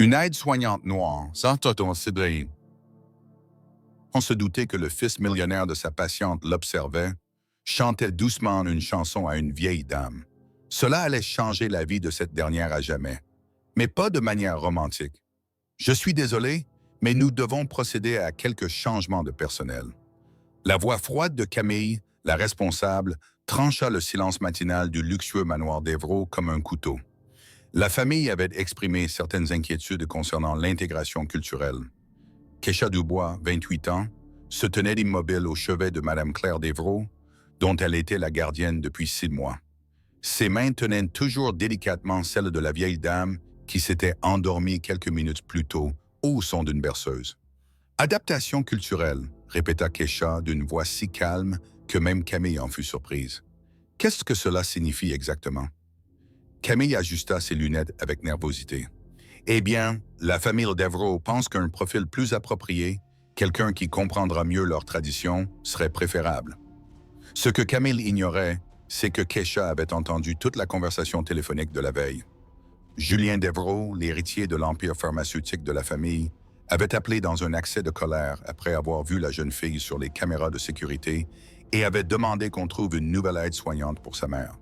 Une aide-soignante noire, ça, on se doutait que le fils millionnaire de sa patiente l'observait, chantait doucement une chanson à une vieille dame. Cela allait changer la vie de cette dernière à jamais, mais pas de manière romantique. Je suis désolé, mais nous devons procéder à quelques changements de personnel. La voix froide de Camille, la responsable, trancha le silence matinal du luxueux manoir d'Évreux comme un couteau. La famille avait exprimé certaines inquiétudes concernant l'intégration culturelle. Kesha Dubois, 28 ans, se tenait immobile au chevet de Madame Claire d'Évreux, dont elle était la gardienne depuis 6 mois. Ses mains tenaient toujours délicatement celles de la vieille dame qui s'était endormie quelques minutes plus tôt au son d'une berceuse. « Adaptation culturelle », répéta Kesha d'une voix si calme que même Camille en fut surprise. « Qu'est-ce que cela signifie exactement ?» Camille ajusta ses lunettes avec nervosité. « Eh bien, la famille d'Évreux pense qu'un profil plus approprié, quelqu'un qui comprendra mieux leurs traditions, serait préférable. » Ce que Camille ignorait, c'est que Kesha avait entendu toute la conversation téléphonique de la veille. Julien d'Évreux, l'héritier de l'empire pharmaceutique de la famille, avait appelé dans un accès de colère après avoir vu la jeune fille sur les caméras de sécurité et avait demandé qu'on trouve une nouvelle aide-soignante pour sa mère.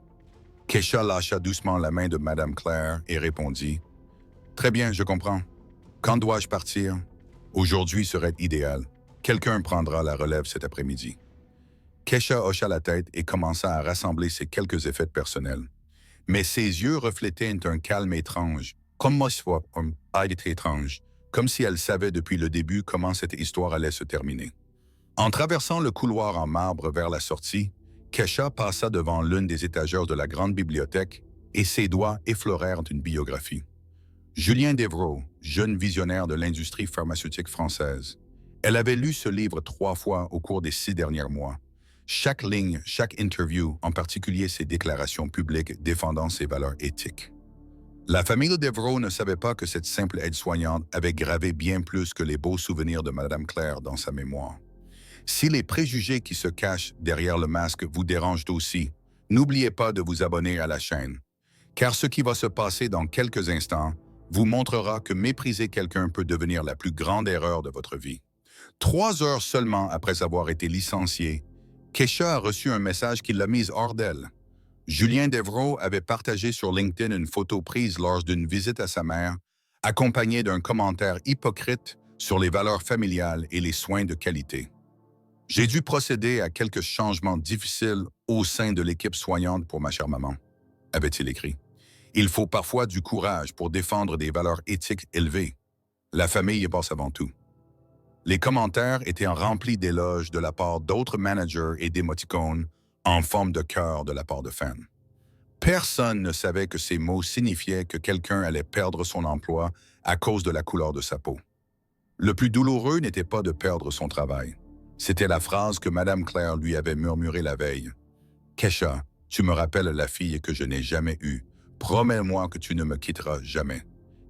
Kesha lâcha doucement la main de Madame Claire et répondit « Très bien, je comprends. Quand dois-je partir? Aujourd'hui serait idéal. Quelqu'un prendra la relève cet après-midi. » Kesha hocha la tête et commença à rassembler ses quelques effets personnels. Mais ses yeux reflétaient un calme étrange, comme si elle savait depuis le début comment cette histoire allait se terminer. En traversant le couloir en marbre vers la sortie, Kesha passa devant l'une des étagères de la grande bibliothèque et ses doigts effleurèrent une biographie. Julien d'Évreux, jeune visionnaire de l'industrie pharmaceutique française. Elle avait lu ce livre 3 fois au cours des 6 derniers mois. Chaque ligne, chaque interview, en particulier ses déclarations publiques défendant ses valeurs éthiques. La famille d'Évreux ne savait pas que cette simple aide-soignante avait gravé bien plus que les beaux souvenirs de Madame Claire dans sa mémoire. Si les préjugés qui se cachent derrière le masque vous dérangent aussi, n'oubliez pas de vous abonner à la chaîne, car ce qui va se passer dans quelques instants vous montrera que mépriser quelqu'un peut devenir la plus grande erreur de votre vie. 3 heures seulement après avoir été licenciée, Kesha a reçu un message qui l'a mise hors d'elle. Julien d'Évreux avait partagé sur LinkedIn une photo prise lors d'une visite à sa mère, accompagnée d'un commentaire hypocrite sur les valeurs familiales et les soins de qualité. « J'ai dû procéder à quelques changements difficiles au sein de l'équipe soignante pour ma chère maman », avait-il écrit. « Il faut parfois du courage pour défendre des valeurs éthiques élevées. La famille passe avant tout. » Les commentaires étaient remplis d'éloges de la part d'autres managers et d'émoticônes en forme de cœur de la part de fans. Personne ne savait que ces mots signifiaient que quelqu'un allait perdre son emploi à cause de la couleur de sa peau. Le plus douloureux n'était pas de perdre son travail. C'était la phrase que Madame Claire lui avait murmurée la veille. « Kesha, tu me rappelles la fille que je n'ai jamais eue. Promets-moi que tu ne me quitteras jamais. »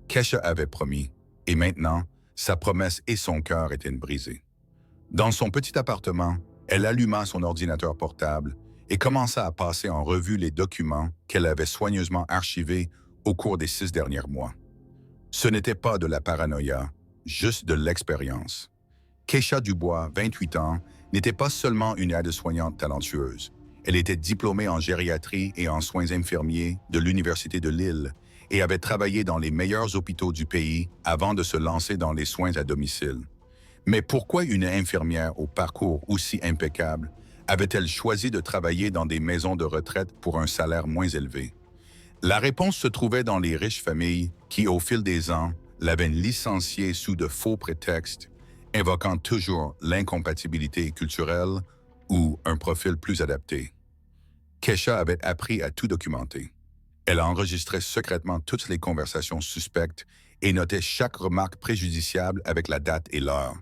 Kesha avait promis, et maintenant, sa promesse et son cœur étaient brisés. Dans son petit appartement, elle alluma son ordinateur portable et commença à passer en revue les documents qu'elle avait soigneusement archivés au cours des 6 derniers mois. Ce n'était pas de la paranoïa, juste de l'expérience. Kesha Dubois, 28 ans, n'était pas seulement une aide-soignante talentueuse. Elle était diplômée en gériatrie et en soins infirmiers de l'Université de Lille et avait travaillé dans les meilleurs hôpitaux du pays avant de se lancer dans les soins à domicile. Mais pourquoi une infirmière au parcours aussi impeccable avait-elle choisi de travailler dans des maisons de retraite pour un salaire moins élevé? La réponse se trouvait dans les riches familles qui, au fil des ans, l'avaient licenciée sous de faux prétextes, invoquant toujours l'incompatibilité culturelle ou un profil plus adapté. Kesha avait appris à tout documenter. Elle enregistrait secrètement toutes les conversations suspectes et notait chaque remarque préjudiciable avec la date et l'heure.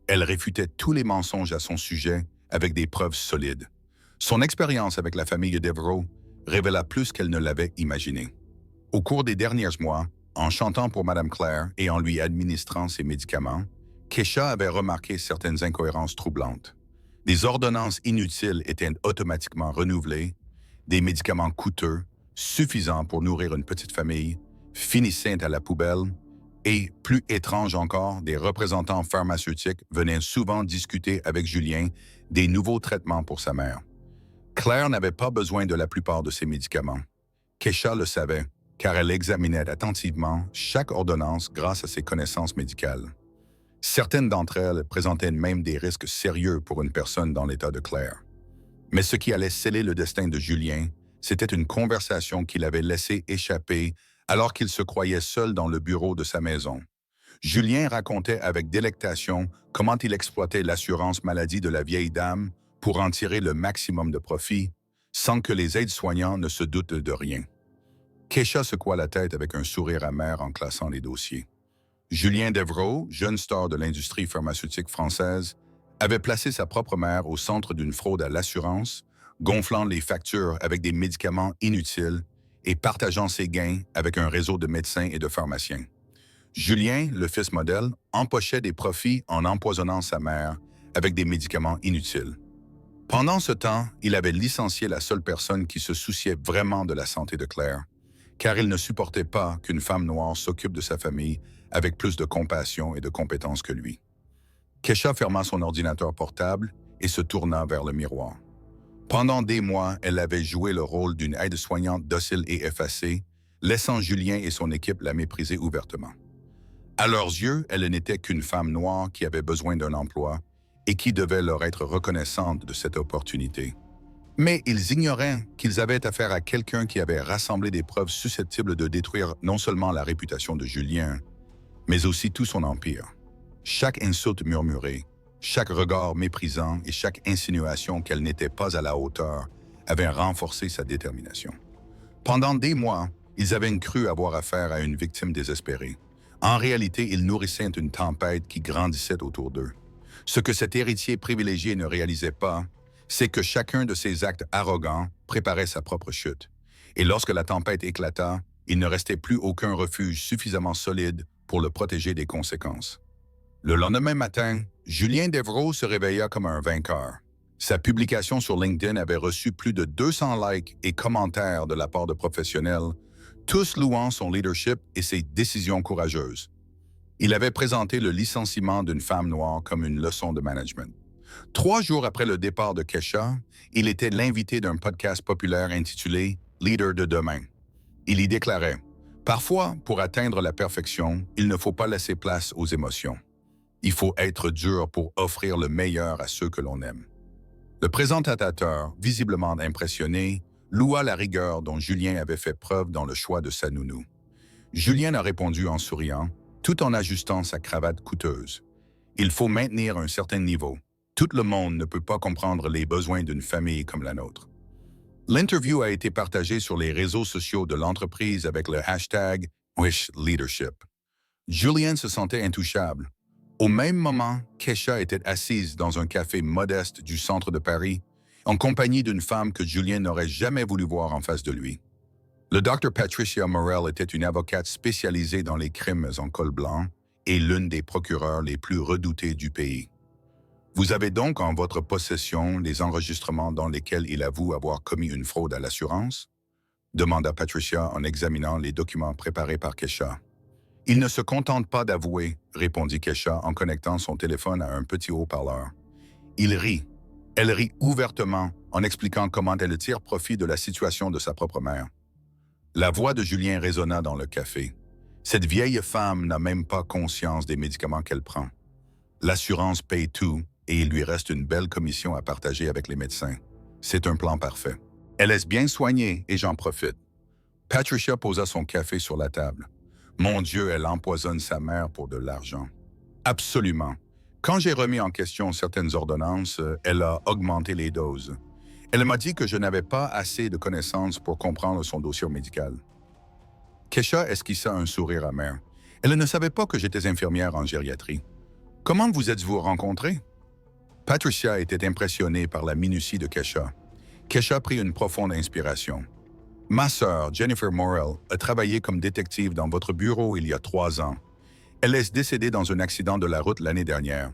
Elle réfutait tous les mensonges à son sujet avec des preuves solides. Son expérience avec la famille d'Évreux révéla plus qu'elle ne l'avait imaginé. Au cours des derniers mois, en chantant pour Madame Claire et en lui administrant ses médicaments, Kesha avait remarqué certaines incohérences troublantes. Des ordonnances inutiles étaient automatiquement renouvelées, des médicaments coûteux, suffisants pour nourrir une petite famille, finissaient à la poubelle, Et, plus étrange encore, des représentants pharmaceutiques venaient souvent discuter avec Julien des nouveaux traitements pour sa mère. Claire n'avait pas besoin de la plupart de ces médicaments. Kesha le savait, car elle examinait attentivement chaque ordonnance grâce à ses connaissances médicales. Certaines d'entre elles présentaient même des risques sérieux pour une personne dans l'état de Claire. Mais ce qui allait sceller le destin de Julien, c'était une conversation qu'il avait laissée échapper alors qu'il se croyait seul dans le bureau de sa maison. Julien racontait avec délectation comment il exploitait l'assurance maladie de la vieille dame pour en tirer le maximum de profit, sans que les aides-soignants ne se doutent de rien. Kesha secoua la tête avec un sourire amer en classant les dossiers. Julien Devreau, jeune star de l'industrie pharmaceutique française, avait placé sa propre mère au centre d'une fraude à l'assurance, gonflant les factures avec des médicaments inutiles et partageant ses gains avec un réseau de médecins et de pharmaciens. Julien, le fils modèle, empochait des profits en empoisonnant sa mère avec des médicaments inutiles. Pendant ce temps, il avait licencié la seule personne qui se souciait vraiment de la santé de Claire, car il ne supportait pas qu'une femme noire s'occupe de sa famille avec plus de compassion et de compétences que lui. Kesha ferma son ordinateur portable et se tourna vers le miroir. Pendant des mois, elle avait joué le rôle d'une aide-soignante docile et effacée, laissant Julien et son équipe la mépriser ouvertement. À leurs yeux, elle n'était qu'une femme noire qui avait besoin d'un emploi et qui devait leur être reconnaissante de cette opportunité. Mais ils ignoraient qu'ils avaient affaire à quelqu'un qui avait rassemblé des preuves susceptibles de détruire non seulement la réputation de Julien, mais aussi tout son empire. Chaque insulte murmurée, chaque regard méprisant et chaque insinuation qu'elle n'était pas à la hauteur avaient renforcé sa détermination. Pendant des mois, ils avaient cru avoir affaire à une victime désespérée. En réalité, ils nourrissaient une tempête qui grandissait autour d'eux. Ce que cet héritier privilégié ne réalisait pas, c'est que chacun de ses actes arrogants préparait sa propre chute. Et lorsque la tempête éclata, il ne restait plus aucun refuge suffisamment solide pour le protéger des conséquences. Le lendemain matin, Julien Devreau se réveilla comme un vainqueur. Sa publication sur LinkedIn avait reçu plus de 200 likes et commentaires de la part de professionnels, tous louant son leadership et ses décisions courageuses. Il avait présenté le licenciement d'une femme noire comme une leçon de management. 3 jours après le départ de Kesha, il était l'invité d'un podcast populaire intitulé « Leader de demain ». Il y déclarait « Parfois, pour atteindre la perfection, il ne faut pas laisser place aux émotions. Il faut être dur pour offrir le meilleur à ceux que l'on aime. » Le présentateur, visiblement impressionné, loua la rigueur dont Julien avait fait preuve dans le choix de sa nounou. Julien a répondu en souriant, tout en ajustant sa cravate coûteuse. « Il faut maintenir un certain niveau. Tout le monde ne peut pas comprendre les besoins d'une famille comme la nôtre. » L'interview a été partagée sur les réseaux sociaux de l'entreprise avec le hashtag #WishLeadership. Julien se sentait intouchable. Au même moment, Kesha était assise dans un café modeste du centre de Paris, en compagnie d'une femme que Julien n'aurait jamais voulu voir en face de lui. Le Dr Patricia Morel était une avocate spécialisée dans les crimes en col blanc et l'une des procureurs les plus redoutés du pays. « Vous avez donc en votre possession les enregistrements dans lesquels il avoue avoir commis une fraude à l'assurance ?» demanda Patricia en examinant les documents préparés par Kesha. « Il ne se contente pas d'avouer, » répondit Kesha en connectant son téléphone à un petit haut-parleur. Il rit. Elle rit ouvertement en expliquant comment elle tire profit de la situation de sa propre mère. La voix de Julien résonna dans le café. Cette vieille femme n'a même pas conscience des médicaments qu'elle prend. L'assurance paye tout et il lui reste une belle commission à partager avec les médecins. C'est un plan parfait. Elle est bien soignée et j'en profite. Patricia posa son café sur la table. Mon Dieu, elle empoisonne sa mère pour de l'argent. Absolument. Quand j'ai remis en question certaines ordonnances, elle a augmenté les doses. Elle m'a dit que je n'avais pas assez de connaissances pour comprendre son dossier médical. Kesha esquissa un sourire amer. Elle ne savait pas que j'étais infirmière en gériatrie. Comment vous êtes-vous rencontrés? Patricia était impressionnée par la minutie de Kesha. Kesha prit une profonde inspiration. Ma sœur, Jennifer Morel, a travaillé comme détective dans votre bureau il y a 3 ans. Elle est décédée dans un accident de la route l'année dernière.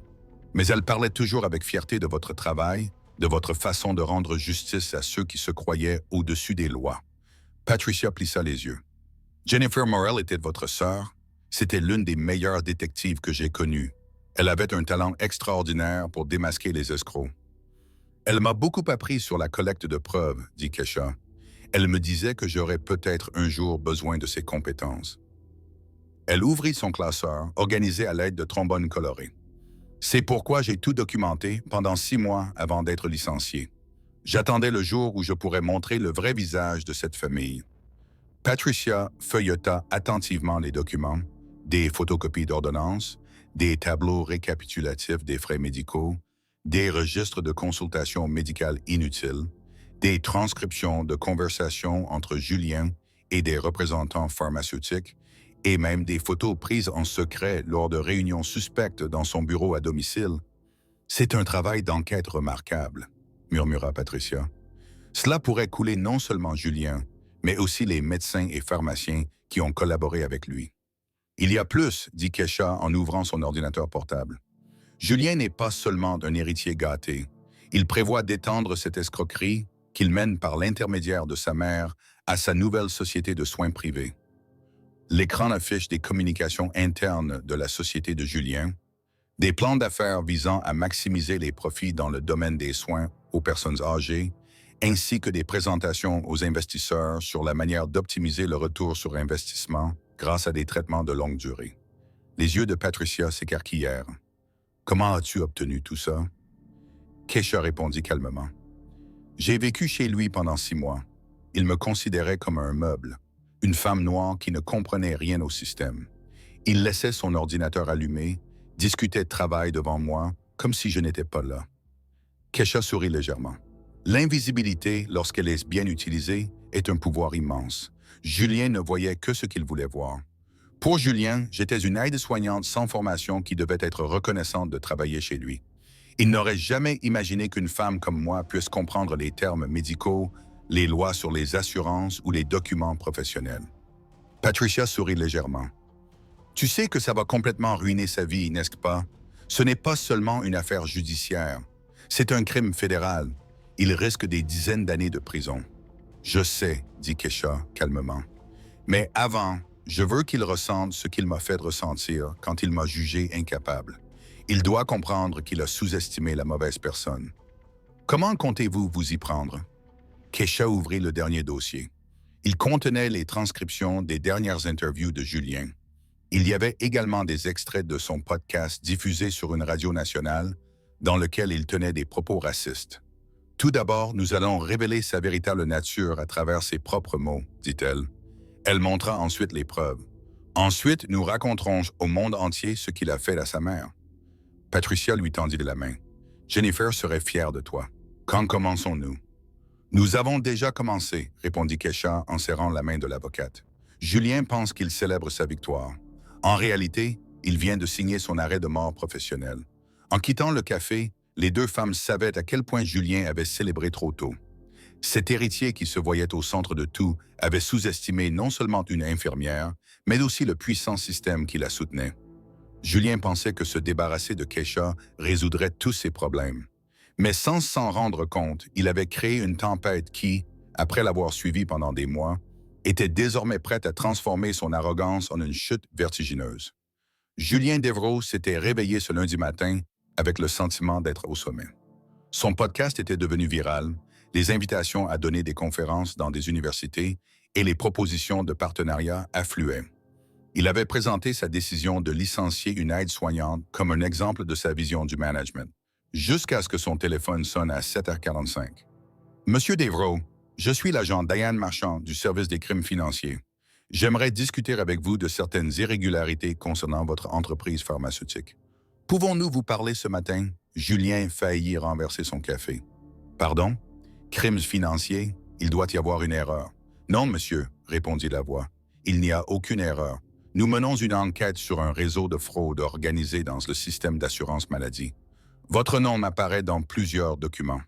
Mais elle parlait toujours avec fierté de votre travail, de votre façon de rendre justice à ceux qui se croyaient au-dessus des lois. Patricia plissa les yeux. Jennifer Morel était votre sœur? C'était l'une des meilleures détectives que j'ai connues. Elle avait un talent extraordinaire pour démasquer les escrocs. Elle m'a beaucoup appris sur la collecte de preuves, dit Kesha. Elle me disait que j'aurais peut-être un jour besoin de ses compétences. Elle ouvrit son classeur, organisé à l'aide de trombones colorés. C'est pourquoi j'ai tout documenté pendant 6 mois avant d'être licencié. J'attendais le jour où je pourrais montrer le vrai visage de cette famille. Patricia feuilleta attentivement les documents, des photocopies d'ordonnances, des tableaux récapitulatifs des frais médicaux, des registres de consultations médicales inutiles, des transcriptions de conversations entre Julien et des représentants pharmaceutiques, et même des photos prises en secret lors de réunions suspectes dans son bureau à domicile. C'est un travail d'enquête remarquable, murmura Patricia. Cela pourrait couler non seulement Julien, mais aussi les médecins et pharmaciens qui ont collaboré avec lui. Il y a plus, dit Kesha en ouvrant son ordinateur portable. Julien n'est pas seulement un héritier gâté. Il prévoit d'étendre cette escroquerie qu'il mène par l'intermédiaire de sa mère à sa nouvelle société de soins privés. L'écran affiche des communications internes de la société de Julien, des plans d'affaires visant à maximiser les profits dans le domaine des soins aux personnes âgées, ainsi que des présentations aux investisseurs sur la manière d'optimiser le retour sur investissement grâce à des traitements de longue durée. Les yeux de Patricia s'écarquillèrent. « Comment as-tu obtenu tout ça? » Kesha répondit calmement. « J'ai vécu chez lui pendant 6 mois. Il me considérait comme un meuble, une femme noire qui ne comprenait rien au système. Il laissait son ordinateur allumé, discutait de travail devant moi, comme si je n'étais pas là. » Kesha sourit légèrement. L'invisibilité, lorsqu'elle est bien utilisée, est un pouvoir immense. Julien ne voyait que ce qu'il voulait voir. Pour Julien, j'étais une aide-soignante sans formation qui devait être reconnaissante de travailler chez lui. Il n'aurait jamais imaginé qu'une femme comme moi puisse comprendre les termes médicaux, les lois sur les assurances ou les documents professionnels. Patricia sourit légèrement. « Tu sais que ça va complètement ruiner sa vie, n'est-ce pas? Ce n'est pas seulement une affaire judiciaire. C'est un crime fédéral. Il risque des dizaines d'années de prison. »« Je sais, » dit Kesha calmement. « Mais avant, je veux qu'il ressente ce qu'il m'a fait ressentir quand il m'a jugé incapable. Il doit comprendre qu'il a sous-estimé la mauvaise personne. Comment comptez-vous vous y prendre? » Kesha ouvrit le dernier dossier. Il contenait les transcriptions des dernières interviews de Julien. Il y avait également des extraits de son podcast diffusé sur une radio nationale dans lequel il tenait des propos racistes. « Tout d'abord, nous allons révéler sa véritable nature à travers ses propres mots, dit-elle. Elle montra ensuite les preuves. Ensuite, nous raconterons au monde entier ce qu'il a fait à sa mère. » Patricia lui tendit la main. « Jennifer serait fière de toi. Quand commençons-nous? » « Nous avons déjà commencé, » répondit Kesha en serrant la main de l'avocate. « Julien pense qu'il célèbre sa victoire. En réalité, il vient de signer son arrêt de mort professionnel. En quittant le café, les 2 femmes savaient à quel point Julien avait célébré trop tôt. Cet héritier qui se voyait au centre de tout avait sous-estimé non seulement une infirmière, mais aussi le puissant système qui la soutenait. Julien pensait que se débarrasser de Kesha résoudrait tous ses problèmes. Mais sans s'en rendre compte, il avait créé une tempête qui, après l'avoir suivi pendant des mois, était désormais prête à transformer son arrogance en une chute vertigineuse. Julien Devereaux s'était réveillé ce lundi matin avec le sentiment d'être au sommet. Son podcast était devenu viral, les invitations à donner des conférences dans des universités et les propositions de partenariat affluaient. Il avait présenté sa décision de licencier une aide-soignante comme un exemple de sa vision du management, jusqu'à ce que son téléphone sonne à 7h45. « Monsieur Devereaux, je suis l'agent Diane Marchand du service des crimes financiers. J'aimerais discuter avec vous de certaines irrégularités concernant votre entreprise pharmaceutique. Pouvons-nous vous parler ce matin? » Julien faillit renverser son café. « Pardon? Crimes financiers? Il doit y avoir une erreur. »« Non, monsieur, » répondit la voix. « Il n'y a aucune erreur. Nous menons une enquête sur un réseau de fraude organisé dans le système d'assurance maladie. Votre nom m'apparaît dans plusieurs documents. »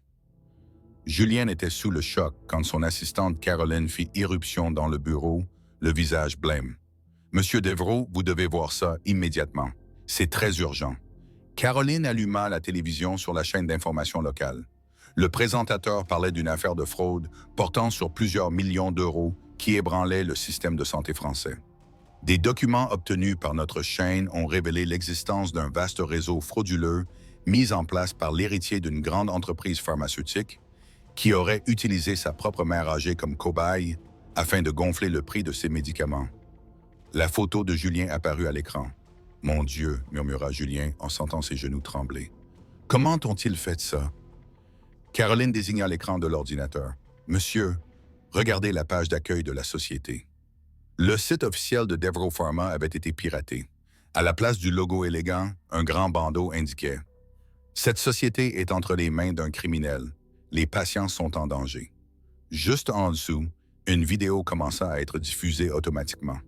Julien était sous le choc quand son assistante Caroline fit irruption dans le bureau, le visage blême. « Monsieur Devereaux, vous devez voir ça immédiatement. C'est très urgent. » Caroline alluma la télévision sur la chaîne d'information locale. Le présentateur parlait d'une affaire de fraude portant sur plusieurs millions d'euros qui ébranlait le système de santé français. Des documents obtenus par notre chaîne ont révélé l'existence d'un vaste réseau frauduleux mis en place par l'héritier d'une grande entreprise pharmaceutique qui aurait utilisé sa propre mère âgée comme cobaye afin de gonfler le prix de ses médicaments. La photo de Julien apparut à l'écran. « Mon Dieu », murmura Julien en sentant ses genoux trembler. « Comment ont-ils fait ça ?» Caroline désigna l'écran de l'ordinateur. « Monsieur, regardez la page d'accueil de la société. » Le site officiel de Devro Pharma avait été piraté. À la place du logo élégant, un grand bandeau indiquait « Cette société est entre les mains d'un criminel. Les patients sont en danger. » Juste en dessous, une vidéo commença à être diffusée automatiquement.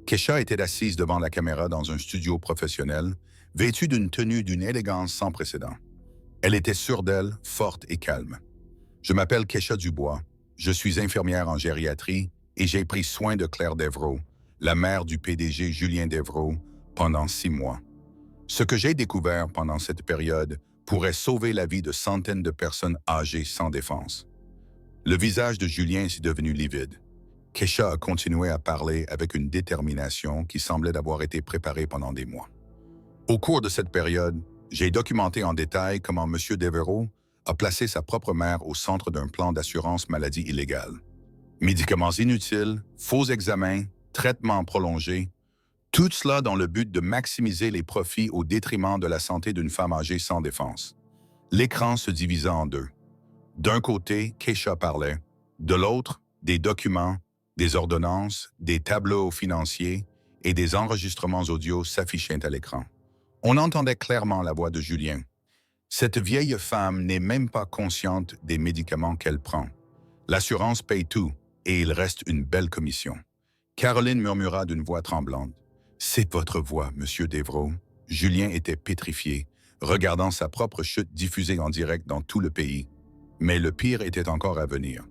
Kesha était assise devant la caméra dans un studio professionnel, vêtue d'une tenue d'une élégance sans précédent. Elle était sûre d'elle, forte et calme. « Je m'appelle Kesha Dubois. Je suis infirmière en gériatrie et j'ai pris soin de Claire Devro, la mère du PDG Julien Devro, pendant 6 mois. Ce que j'ai découvert pendant cette période pourrait sauver la vie de centaines de personnes âgées sans défense. » Le visage de Julien s'est devenu livide. Kesha a continué à parler avec une détermination qui semblait d'avoir été préparée pendant des mois. Au cours de cette période, j'ai documenté en détail comment M. Devro a placé sa propre mère au centre d'un plan d'assurance maladie illégale. Médicaments inutiles, faux examens, traitements prolongés, tout cela dans le but de maximiser les profits au détriment de la santé d'une femme âgée sans défense. L'écran se divisa en deux. D'un côté, Kesha parlait. De l'autre, des documents, des ordonnances, des tableaux financiers et des enregistrements audio s'affichaient à l'écran. On entendait clairement la voix de Julien. Cette vieille femme n'est même pas consciente des médicaments qu'elle prend. L'assurance paye tout et il reste une belle commission. Caroline murmura d'une voix tremblante. « C'est votre voix, Monsieur Devro. » Julien était pétrifié, regardant sa propre chute diffusée en direct dans tout le pays. Mais le pire était encore à venir.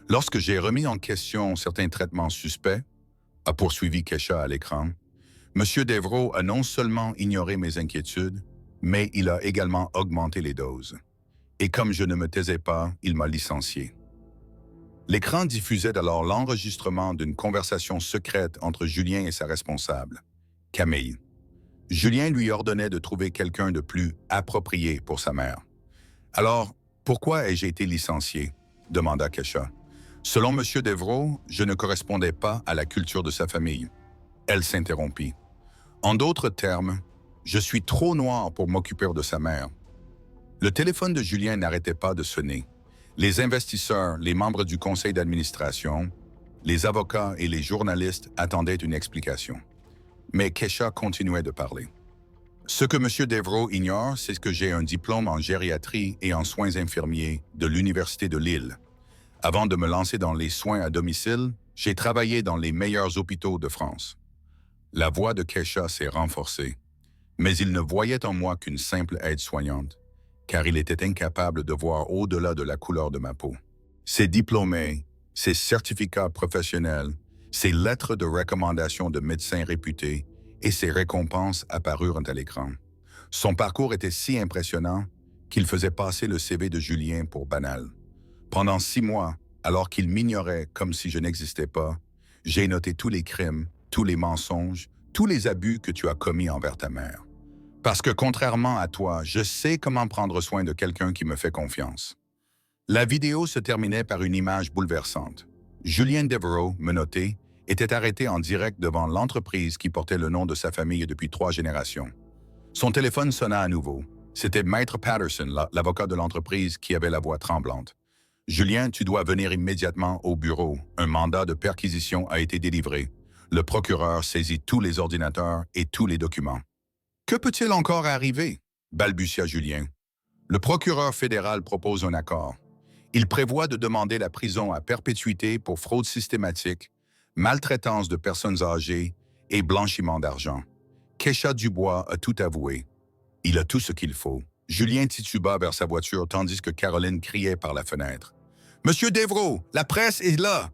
Lorsque j'ai remis en question certains traitements suspects, a poursuivi Kesha à l'écran, M. Devro a non seulement ignoré mes inquiétudes, mais il a également augmenté les doses. Et comme je ne me taisais pas, il m'a licencié. L'écran diffusait alors l'enregistrement d'une conversation secrète entre Julien et sa responsable, Camille. Julien lui ordonnait de trouver quelqu'un de plus approprié pour sa mère. « Alors, pourquoi ai-je été licencié ?» demanda Kesha. « Selon M. Devro, je ne correspondais pas à la culture de sa famille. » Elle s'interrompit. « En d'autres termes, je suis trop noir pour m'occuper de sa mère. » Le téléphone de Julien n'arrêtait pas de sonner. Les investisseurs, les membres du conseil d'administration, les avocats et les journalistes attendaient une explication. Mais Kesha continuait de parler. « Ce que M. Devro ignore, c'est que j'ai un diplôme en gériatrie et en soins infirmiers de l'Université de Lille. Avant de me lancer dans les soins à domicile, j'ai travaillé dans les meilleurs hôpitaux de France. » La voix de Kesha s'est renforcée, mais il ne voyait en moi qu'une simple aide-soignante, car il était incapable de voir au-delà de la couleur de ma peau. Ses diplômés, ses certificats professionnels, ses lettres de recommandation de médecins réputés et ses récompenses apparurent à l'écran. Son parcours était si impressionnant qu'il faisait passer le CV de Julien pour banal. Pendant 6 mois, alors qu'il m'ignorait comme si je n'existais pas, j'ai noté tous les crimes, tous les mensonges, tous les abus que tu as commis envers ta mère. Parce que contrairement à toi, je sais comment prendre soin de quelqu'un qui me fait confiance. La vidéo se terminait par une image bouleversante. Julien Devro, menotté, était arrêté en direct devant l'entreprise qui portait le nom de sa famille depuis 3 générations. Son téléphone sonna à nouveau. C'était Maître Patterson, l'avocat de l'entreprise, qui avait la voix tremblante. « Julien, tu dois venir immédiatement au bureau. Un mandat de perquisition a été délivré. Le procureur saisit tous les ordinateurs et tous les documents. » « Que peut-il encore arriver ?» balbutia Julien. Le procureur fédéral propose un accord. Il prévoit de demander la prison à perpétuité pour fraude systématique, maltraitance de personnes âgées et blanchiment d'argent. Kesha Dubois a tout avoué. Il a tout ce qu'il faut. Julien tituba vers sa voiture tandis que Caroline criait par la fenêtre. « Monsieur Devro, la presse est là !»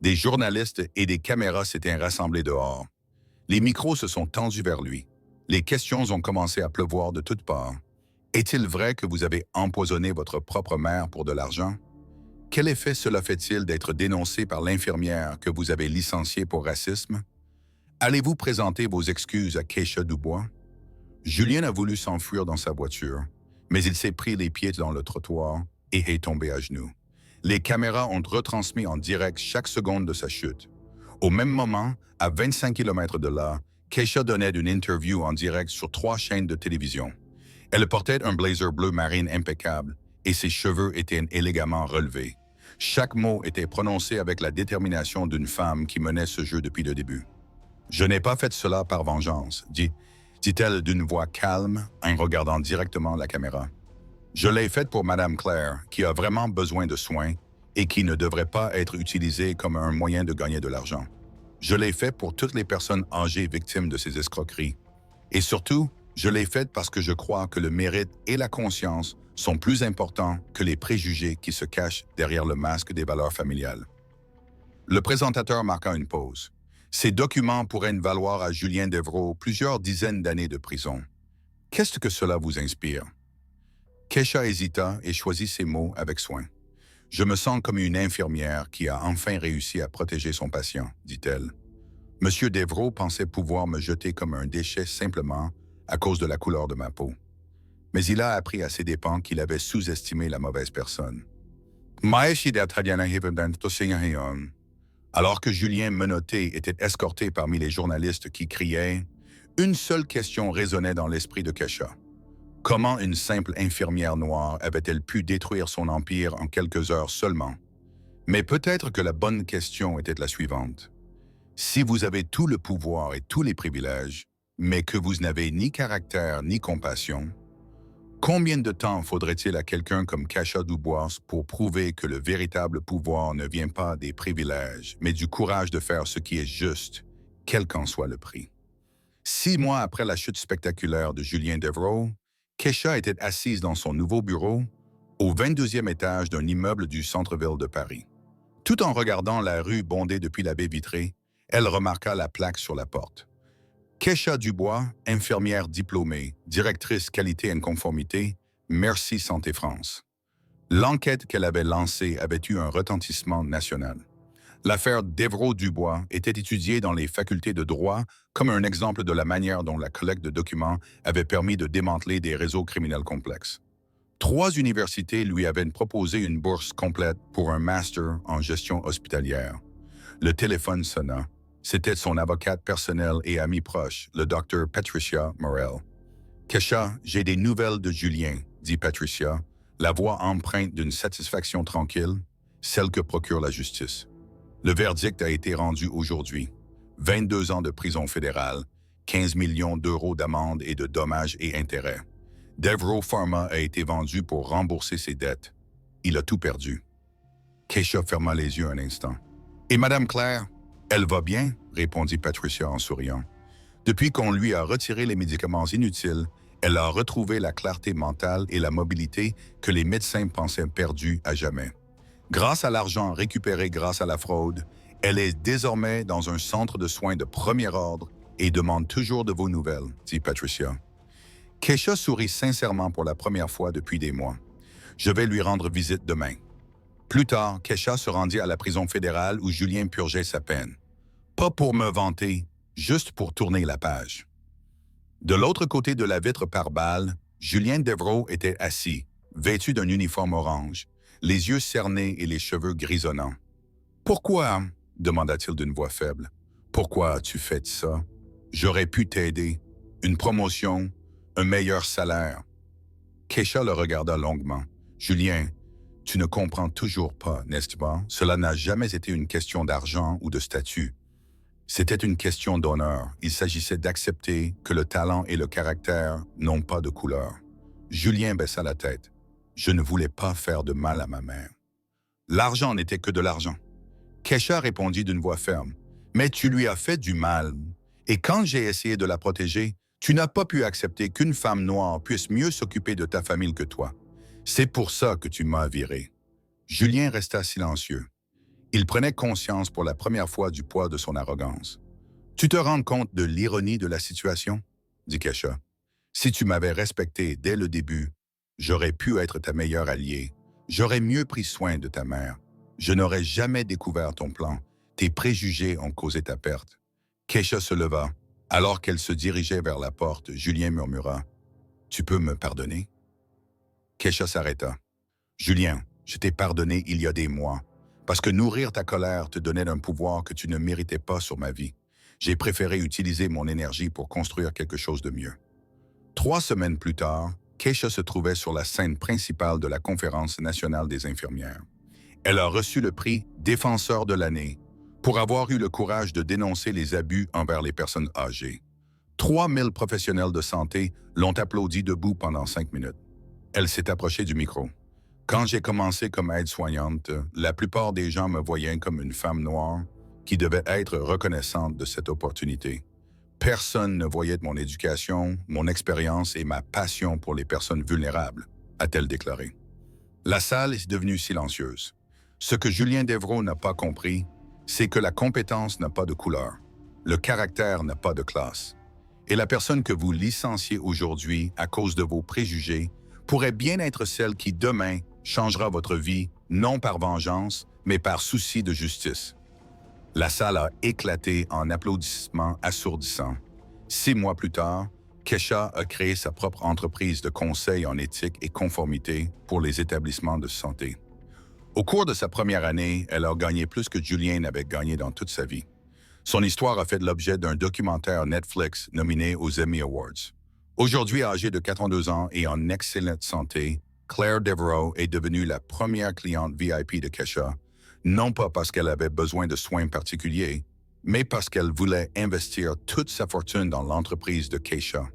Des journalistes et des caméras s'étaient rassemblés dehors. Les micros se sont tendus vers lui. Les questions ont commencé à pleuvoir de toutes parts. Est-il vrai que vous avez empoisonné votre propre mère pour de l'argent? Quel effet cela fait-il d'être dénoncé par l'infirmière que vous avez licenciée pour racisme? Allez-vous présenter vos excuses à Keisha Dubois? Julien a voulu s'enfuir dans sa voiture, mais il s'est pris les pieds dans le trottoir et est tombé à genoux. Les caméras ont retransmis en direct chaque seconde de sa chute. Au même moment, à 25 km de là, Keisha donnait une interview en direct sur 3 chaînes de télévision. Elle portait un blazer bleu marine impeccable et ses cheveux étaient élégamment relevés. Chaque mot était prononcé avec la détermination d'une femme qui menait ce jeu depuis le début. « Je n'ai pas fait cela par vengeance », dit-elle d'une voix calme en regardant directement la caméra. « Je l'ai faite pour Madame Claire, qui a vraiment besoin de soins et qui ne devrait pas être utilisée comme un moyen de gagner de l'argent. Je l'ai fait pour toutes les personnes âgées victimes de ces escroqueries. Et surtout, je l'ai faite parce que je crois que le mérite et la conscience sont plus importants que les préjugés qui se cachent derrière le masque des valeurs familiales. » Le présentateur marqua une pause. Ces documents pourraient valoir à Julien Devrault plusieurs dizaines d'années de prison. Qu'est-ce que cela vous inspire? Keisha hésita et choisit ses mots avec soin. « Je me sens comme une infirmière qui a enfin réussi à protéger son patient, dit-elle. Monsieur Devrault pensait pouvoir me jeter comme un déchet simplement à cause de la couleur de ma peau. Mais il a appris à ses dépens qu'il avait sous-estimé la mauvaise personne. Alors que Julien, menotté, était escorté parmi les journalistes qui criaient, une seule question résonnait dans l'esprit de Keisha. Comment une simple infirmière noire avait-elle pu détruire son empire en quelques heures seulement? Mais peut-être que la bonne question était la suivante. Si vous avez tout le pouvoir et tous les privilèges, mais que vous n'avez ni caractère ni compassion, combien de temps faudrait-il à quelqu'un comme Keisha Dubois pour prouver que le véritable pouvoir ne vient pas des privilèges, mais du courage de faire ce qui est juste, quel qu'en soit le prix? 6 mois après la chute spectaculaire de Julien Devrault, Keisha était assise dans son nouveau bureau, au 22e étage d'un immeuble du centre-ville de Paris. Tout en regardant la rue bondée depuis la baie vitrée, elle remarqua la plaque sur la porte. Keisha Dubois, infirmière diplômée, directrice qualité et conformité, Merci Santé France. L'enquête qu'elle avait lancée avait eu un retentissement national. L'affaire Devrault-Dubois était étudiée dans les facultés de droit comme un exemple de la manière dont la collecte de documents avait permis de démanteler des réseaux criminels complexes. 3 universités lui avaient proposé une bourse complète pour un master en gestion hospitalière. Le téléphone sonna. C'était son avocate personnelle et amie proche, le docteur Patricia Morel. « Keisha, j'ai des nouvelles de Julien, » dit Patricia, la voix empreinte d'une satisfaction tranquille, celle que procure la justice. Le verdict a été rendu aujourd'hui. 22 ans de prison fédérale, 15 millions d'euros d'amende et de dommages et intérêts. Devrault Pharma a été vendu pour rembourser ses dettes. Il a tout perdu. Keisha ferma les yeux un instant. « Et Madame Claire, elle va bien ?» répondit Patricia en souriant. Depuis qu'on lui a retiré les médicaments inutiles, elle a retrouvé la clarté mentale et la mobilité que les médecins pensaient perdues à jamais. Grâce à l'argent récupéré grâce à la fraude, elle est désormais dans un centre de soins de premier ordre et demande toujours de vos nouvelles, dit Patricia. Keisha sourit sincèrement pour la première fois depuis des mois. Je vais lui rendre visite demain. Plus tard, Keisha se rendit à la prison fédérale où Julien purgeait sa peine. Pas pour me vanter, juste pour tourner la page. De l'autre côté de la vitre par balle, Julien Devrault était assis, vêtu d'un uniforme orange, les yeux cernés et les cheveux grisonnants. « Pourquoi ?» demanda-t-il d'une voix faible. « Pourquoi as-tu fait ça? J'aurais pu t'aider. Une promotion, un meilleur salaire. » Keisha le regarda longuement. « Julien, tu ne comprends toujours pas, n'est-ce pas? Cela n'a jamais été une question d'argent ou de statut. C'était une question d'honneur. Il s'agissait d'accepter que le talent et le caractère n'ont pas de couleur. » Julien baissa la tête. « Je ne voulais pas faire de mal à ma mère. » L'argent n'était que de l'argent. Keisha répondit d'une voix ferme. « Mais tu lui as fait du mal. Et quand j'ai essayé de la protéger, tu n'as pas pu accepter qu'une femme noire puisse mieux s'occuper de ta famille que toi. C'est pour ça que tu m'as viré. » Julien resta silencieux. Il prenait conscience pour la première fois du poids de son arrogance. « Tu te rends compte de l'ironie de la situation ?» dit Keisha. « Si tu m'avais respecté dès le début, j'aurais pu être ta meilleure alliée. J'aurais mieux pris soin de ta mère. Je n'aurais jamais découvert ton plan. Tes préjugés ont causé ta perte. Keisha se leva. Alors qu'elle se dirigeait vers la porte, Julien murmura « Tu peux me pardonner ?» Keisha s'arrêta. « Julien, je t'ai pardonné il y a des mois, parce que nourrir ta colère te donnait un pouvoir que tu ne méritais pas sur ma vie. J'ai préféré utiliser mon énergie pour construire quelque chose de mieux. » 3 semaines plus tard, Keisha se trouvait sur la scène principale de la Conférence nationale des infirmières. Elle a reçu le prix Défenseur de l'année pour avoir eu le courage de dénoncer les abus envers les personnes âgées. 3000 professionnels de santé l'ont applaudi debout pendant 5 minutes. Elle s'est approchée du micro. Quand j'ai commencé comme aide-soignante, la plupart des gens me voyaient comme une femme noire qui devait être reconnaissante de cette opportunité. Personne ne voyait mon éducation, mon expérience et ma passion pour les personnes vulnérables, a-t-elle déclaré. La salle est devenue silencieuse. Ce que Julien Devereaux n'a pas compris, c'est que la compétence n'a pas de couleur, le caractère n'a pas de classe. Et la personne que vous licenciez aujourd'hui à cause de vos préjugés pourrait bien être celle qui, demain, changera votre vie, non par vengeance, mais par souci de justice. La salle a éclaté en applaudissements assourdissants. 6 mois plus tard, Keisha a créé sa propre entreprise de conseil en éthique et conformité pour les établissements de santé. Au cours de sa première année, elle a gagné plus que Julien n'avait gagné dans toute sa vie. Son histoire a fait l'objet d'un documentaire Netflix nominé aux Emmy Awards. Aujourd'hui âgée de 82 ans et en excellente santé, Claire Devereaux est devenue la première cliente VIP de Keisha, non pas parce qu'elle avait besoin de soins particuliers, mais parce qu'elle voulait investir toute sa fortune dans l'entreprise de Keisha.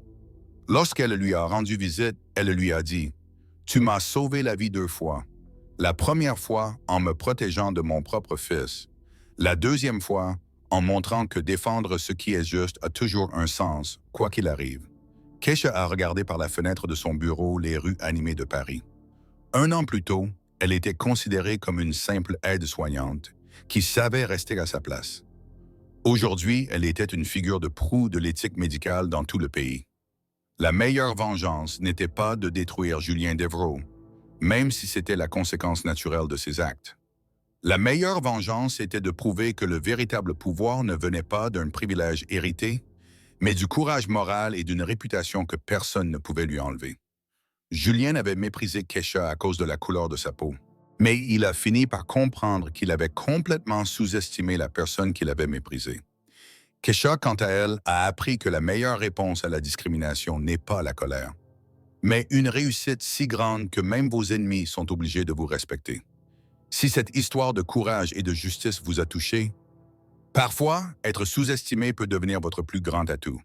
Lorsqu'elle lui a rendu visite, elle lui a dit « Tu m'as sauvé la vie 2 fois. La première fois en me protégeant de mon propre fils. La deuxième fois en montrant que défendre ce qui est juste a toujours un sens, quoi qu'il arrive. » Keisha a regardé par la fenêtre de son bureau les rues animées de Paris. 1 an plus tôt, elle était considérée comme une simple aide-soignante qui savait rester à sa place. Aujourd'hui, elle était une figure de proue de l'éthique médicale dans tout le pays. La meilleure vengeance n'était pas de détruire Julien Devereaux, même si c'était la conséquence naturelle de ses actes. La meilleure vengeance était de prouver que le véritable pouvoir ne venait pas d'un privilège hérité, mais du courage moral et d'une réputation que personne ne pouvait lui enlever. Julien avait méprisé Keisha à cause de la couleur de sa peau, mais il a fini par comprendre qu'il avait complètement sous-estimé la personne qu'il avait méprisée. Keisha, quant à elle, a appris que la meilleure réponse à la discrimination n'est pas la colère, mais une réussite si grande que même vos ennemis sont obligés de vous respecter. Si cette histoire de courage et de justice vous a touché, parfois, être sous-estimé peut devenir votre plus grand atout.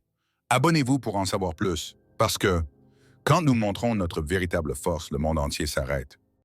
Abonnez-vous pour en savoir plus, parce que quand nous montrons notre véritable force, le monde entier s'arrête.